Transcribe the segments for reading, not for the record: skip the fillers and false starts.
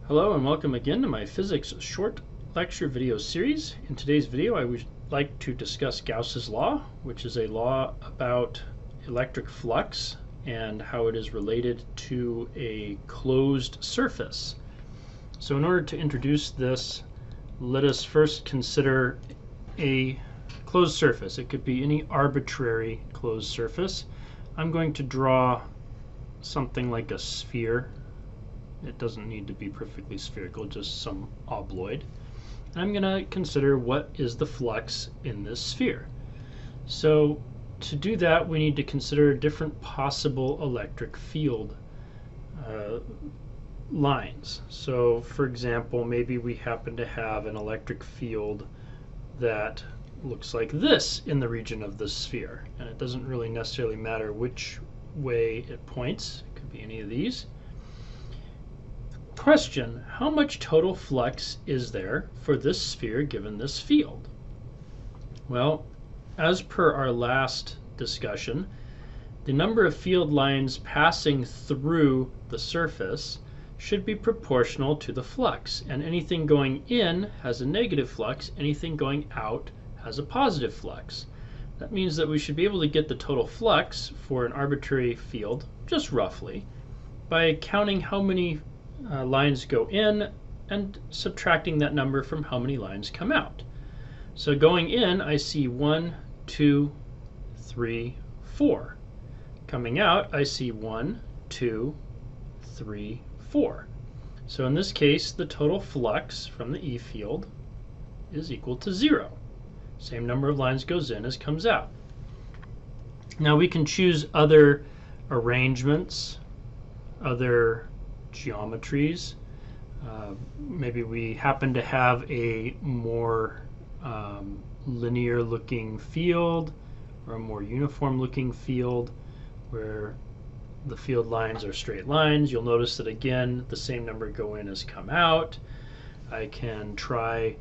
Hello and welcome again to my physics short lecture video series. In today's video I would like to discuss Gauss's law, which is a law about electric flux and how it is related to a closed surface. So in order to introduce this, let us first consider a closed surface. It could be any arbitrary closed surface. I'm going to draw something like a sphere. It doesn't need to be perfectly spherical, just some obloid. And I'm going to consider what is the flux in this sphere. So to do that, we need to consider different possible electric field lines. So for example, maybe we happen to have an electric field that looks like this in the region of the sphere. And it doesn't really necessarily matter which way it points. It could be any of these. Question: how much total flux is there for this sphere given this field? Well, as per our last discussion, the number of field lines passing through the surface should be proportional to the flux, and anything going in has a negative flux, anything going out has a positive flux. That means that we should be able to get the total flux for an arbitrary field, just roughly, by counting how many lines go in and subtracting that number from how many lines come out. So going in, I see 1, 2, 3, 4. Coming out, I see 1, 2, 3, 4. So in this case, the total flux from the E field is equal to 0. Same number of lines goes in as comes out. Now we can choose other arrangements, other geometries. Maybe we happen to have a more linear looking field or a more uniform looking field where the field lines are straight lines. You'll notice that again the same number go in as come out. I can try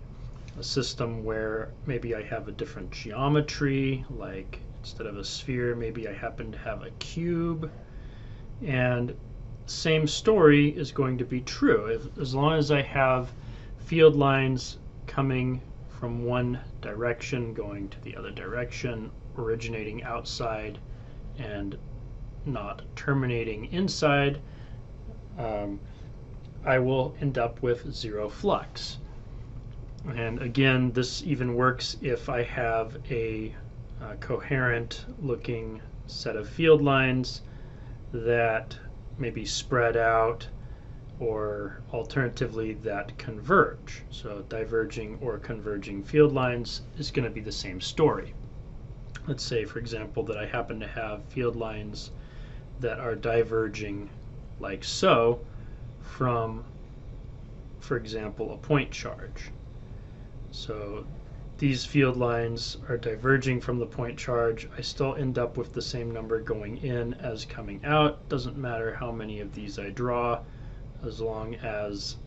a system where maybe I have a different geometry, like instead of a sphere maybe I happen to have a cube, and same story is going to be true. As long as I have field lines coming from one direction going to the other direction, originating outside and not terminating inside, I will end up with 0 flux. And again, this even works if I have a coherent looking set of field lines that maybe spread out, or alternatively that converge. So diverging or converging field lines is going to be the same story. Let's say, for example, that I happen to have field lines that are diverging like so from, for example, a point charge. So these field lines are diverging from the point charge. I still end up with the same number going in as coming out. Doesn't matter how many of these I draw, as long as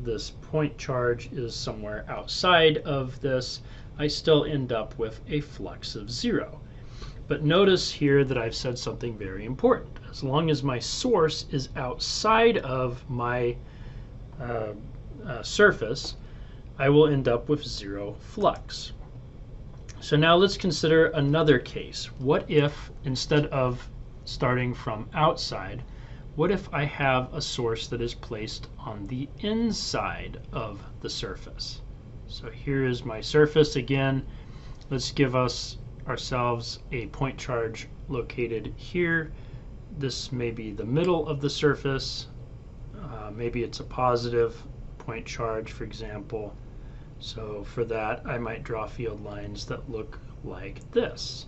this point charge is somewhere outside of this, I still end up with a flux of 0. But notice here that I've said something very important. As long as my source is outside of my surface, I will end up with 0 flux. So now let's consider another case. What if, instead of starting from outside, what if I have a source that is placed on the inside of the surface? So here is my surface again. Let's give ourselves a point charge located here. This may be the middle of the surface. Maybe it's a positive point charge, for example. So for that, I might draw field lines that look like this.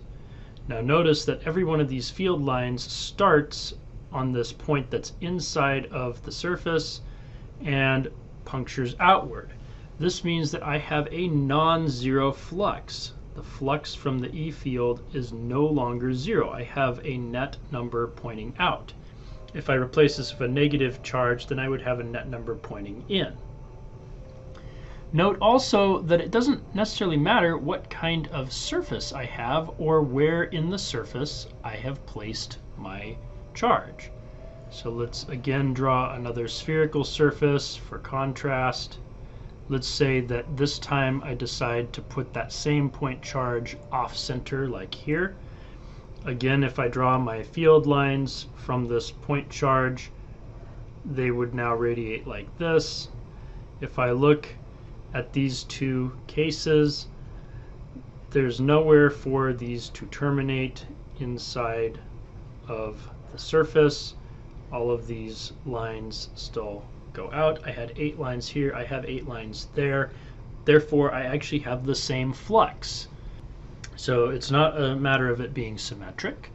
Now notice that every one of these field lines starts on this point that's inside of the surface and punctures outward. This means that I have a non-zero flux. The flux from the E field is no longer 0. I have a net number pointing out. If I replace this with a negative charge, then I would have a net number pointing in. Note also that it doesn't necessarily matter what kind of surface I have or where in the surface I have placed my charge. So let's again draw another spherical surface for contrast. Let's say that this time I decide to put that same point charge off center like here. Again, if I draw my field lines from this point charge, they would now radiate like this. If I look at these two cases, there's nowhere for these to terminate inside of the surface. All of these lines still go out. I had 8 lines here, I have 8 lines there. Therefore, I actually have the same flux. So it's not a matter of it being symmetric.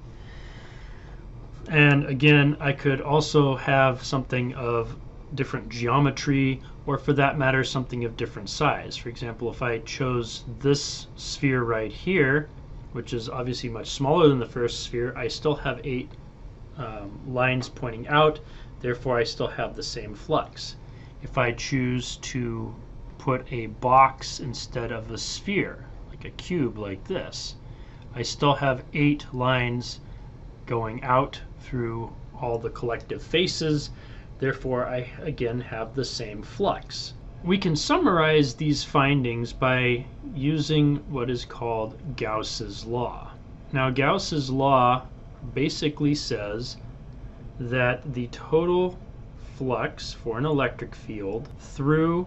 And again, I could also have something of different geometry, or for that matter, something of different size. For example, if I chose this sphere right here, which is obviously much smaller than the first sphere, I still have 8 lines pointing out, therefore I still have the same flux. If I choose to put a box instead of a sphere, like a cube like this, I still have 8 lines going out through all the collective faces, therefore I again have the same flux. We can summarize these findings by using what is called Gauss's law. Now Gauss's law basically says that the total flux for an electric field through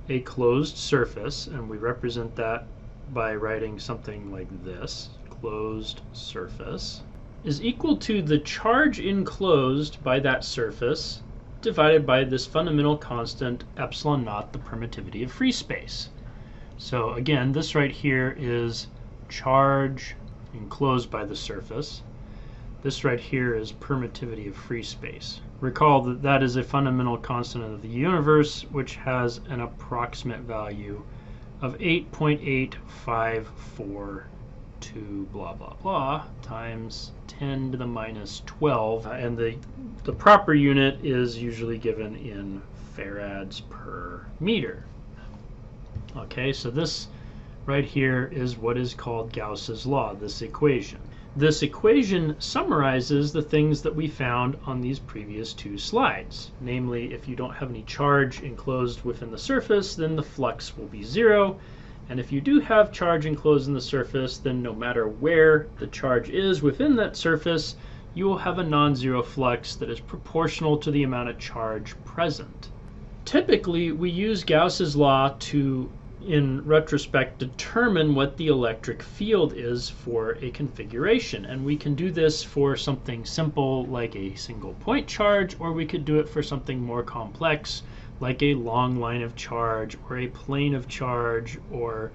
a closed surface, and we represent that by writing something like this, closed surface, is equal to the charge enclosed by that surface divided by this fundamental constant epsilon naught, the permittivity of free space. So again, this right here is charge enclosed by the surface. This right here is permittivity of free space. Recall that that is a fundamental constant of the universe, which has an approximate value of 8.8542 blah blah blah times 10 to the minus 12, and the proper unit is usually given in farads per meter. Okay, so this right here is what is called Gauss's law, this equation. This equation summarizes the things that we found on these previous 2 slides. Namely, if you don't have any charge enclosed within the surface, then the flux will be 0. And if you do have charge enclosed in the surface, then no matter where the charge is within that surface, you will have a non-zero flux that is proportional to the amount of charge present. Typically, we use Gauss's law to, in retrospect, determine what the electric field is for a configuration. And we can do this for something simple like a single point charge, or we could do it for something more complex like a long line of charge, or a plane of charge, or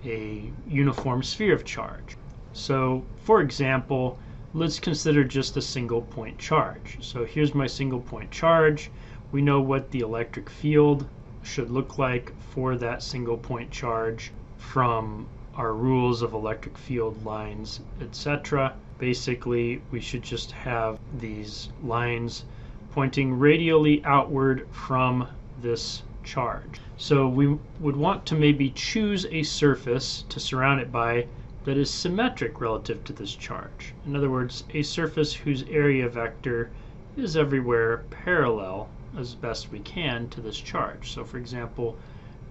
a uniform sphere of charge. So for example, let's consider just a single point charge. So here's my single point charge. We know what the electric field should look like for that single point charge from our rules of electric field lines, etc. Basically, we should just have these lines pointing radially outward from this charge. So we would want to maybe choose a surface to surround it by that is symmetric relative to this charge. In other words, a surface whose area vector is everywhere parallel as best we can to this charge. So for example,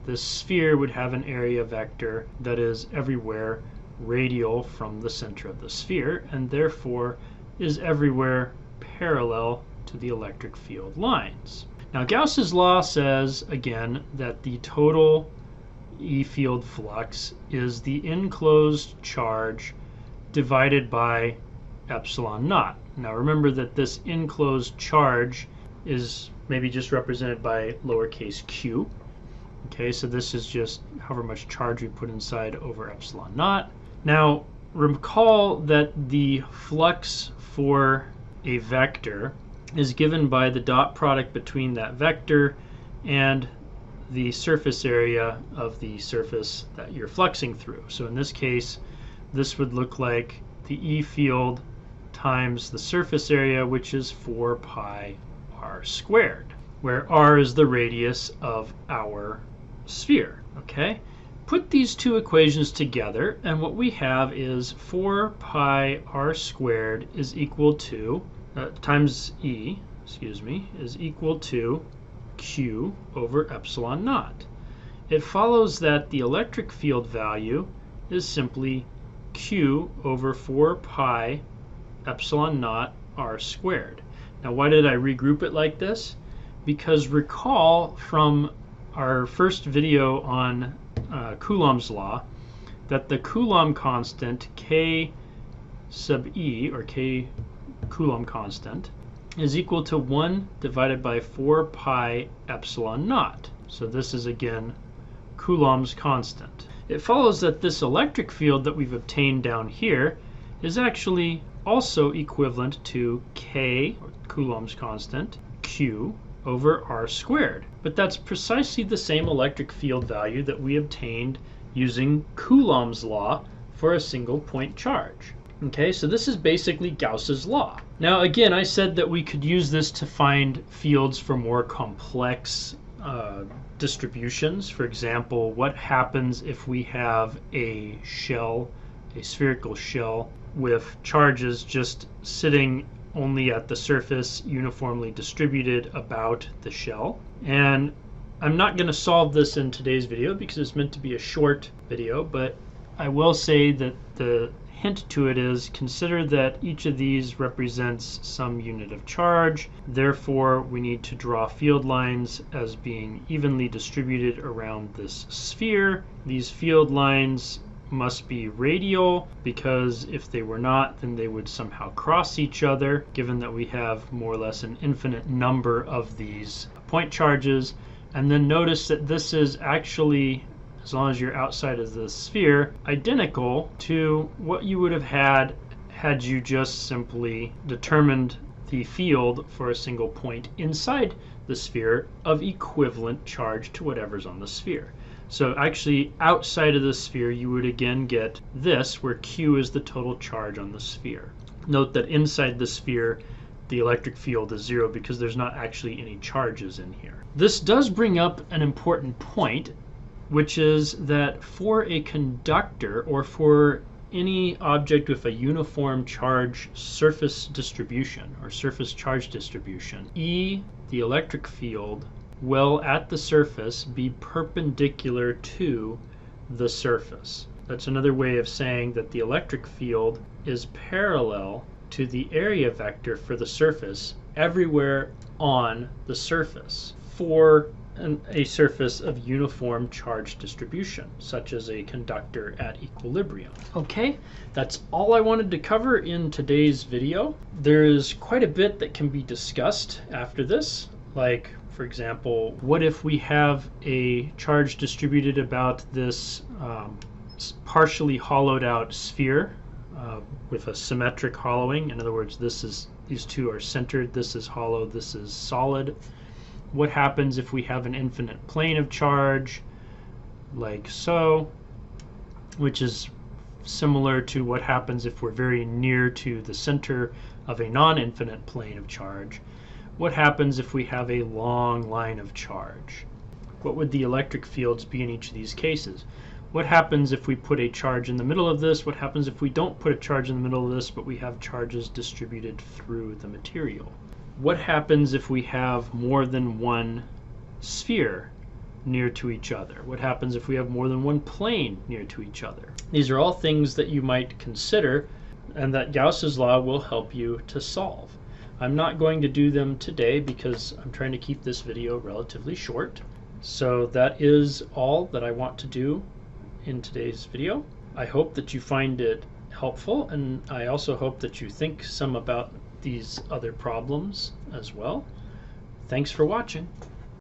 this sphere would have an area vector that is everywhere radial from the center of the sphere, and therefore is everywhere parallel to the electric field lines. Now Gauss's law says, again, that the total E field flux is the enclosed charge divided by epsilon naught. Now remember that this enclosed charge is maybe just represented by lowercase q. Okay, so this is just however much charge we put inside over epsilon naught. Now recall that the flux for a vector is given by the dot product between that vector and the surface area of the surface that you're fluxing through. So in this case, this would look like the E field times the surface area, which is 4 pi r squared, where r is the radius of our sphere. Okay? Put these two equations together, and what we have is 4 pi r squared is equal to times E. is equal to Q over epsilon naught. It follows that the electric field value is simply Q over 4 pi epsilon naught r squared. Now, why did I regroup it like this? Because recall from our first video on Coulomb's law that the Coulomb constant K sub E, or K Coulomb constant, is equal to 1 divided by 4 pi epsilon naught. So this is again Coulomb's constant. It follows that this electric field that we've obtained down here is actually also equivalent to K, or Coulomb's constant, Q over r squared. But that's precisely the same electric field value that we obtained using Coulomb's law for a single point charge. Okay, so this is basically Gauss's law. Now again, I said that we could use this to find fields for more complex distributions. For example, what happens if we have a shell, a spherical shell, with charges just sitting only at the surface, uniformly distributed about the shell? And I'm not going to solve this in today's video because it's meant to be a short video, but I will say that the hint to it is, consider that each of these represents some unit of charge. Therefore, we need to draw field lines as being evenly distributed around this sphere. These field lines must be radial, because if they were not, then they would somehow cross each other, given that we have more or less an infinite number of these point charges. And then notice that this is actually, as long as you're outside of the sphere, identical to what you would have had you just simply determined the field for a single point inside the sphere of equivalent charge to whatever's on the sphere. So actually outside of the sphere you would again get this, where Q is the total charge on the sphere. Note that inside the sphere the electric field is 0 because there's not actually any charges in here. This does bring up an important point, which is that for a conductor, or for any object with a uniform charge surface distribution or surface charge distribution, E, the electric field, will at the surface be perpendicular to the surface. That's another way of saying that the electric field is parallel to the area vector for the surface everywhere on the surface for a surface of uniform charge distribution, such as a conductor at equilibrium. Okay, that's all I wanted to cover in today's video. There is quite a bit that can be discussed after this, like, for example, what if we have a charge distributed about this partially hollowed out sphere with a symmetric hollowing? In other words, these two are centered, this is hollow, this is solid. What happens if we have an infinite plane of charge, like so, which is similar to what happens if we're very near to the center of a non-infinite plane of charge? What happens if we have a long line of charge? What would the electric fields be in each of these cases? What happens if we put a charge in the middle of this? What happens if we don't put a charge in the middle of this, but we have charges distributed through the material? What happens if we have more than one sphere near to each other? What happens if we have more than one plane near to each other? These are all things that you might consider and that Gauss's law will help you to solve. I'm not going to do them today because I'm trying to keep this video relatively short. So that is all that I want to do in today's video. I hope that you find it helpful, and I also hope that you think some about these other problems as well. Thanks for watching.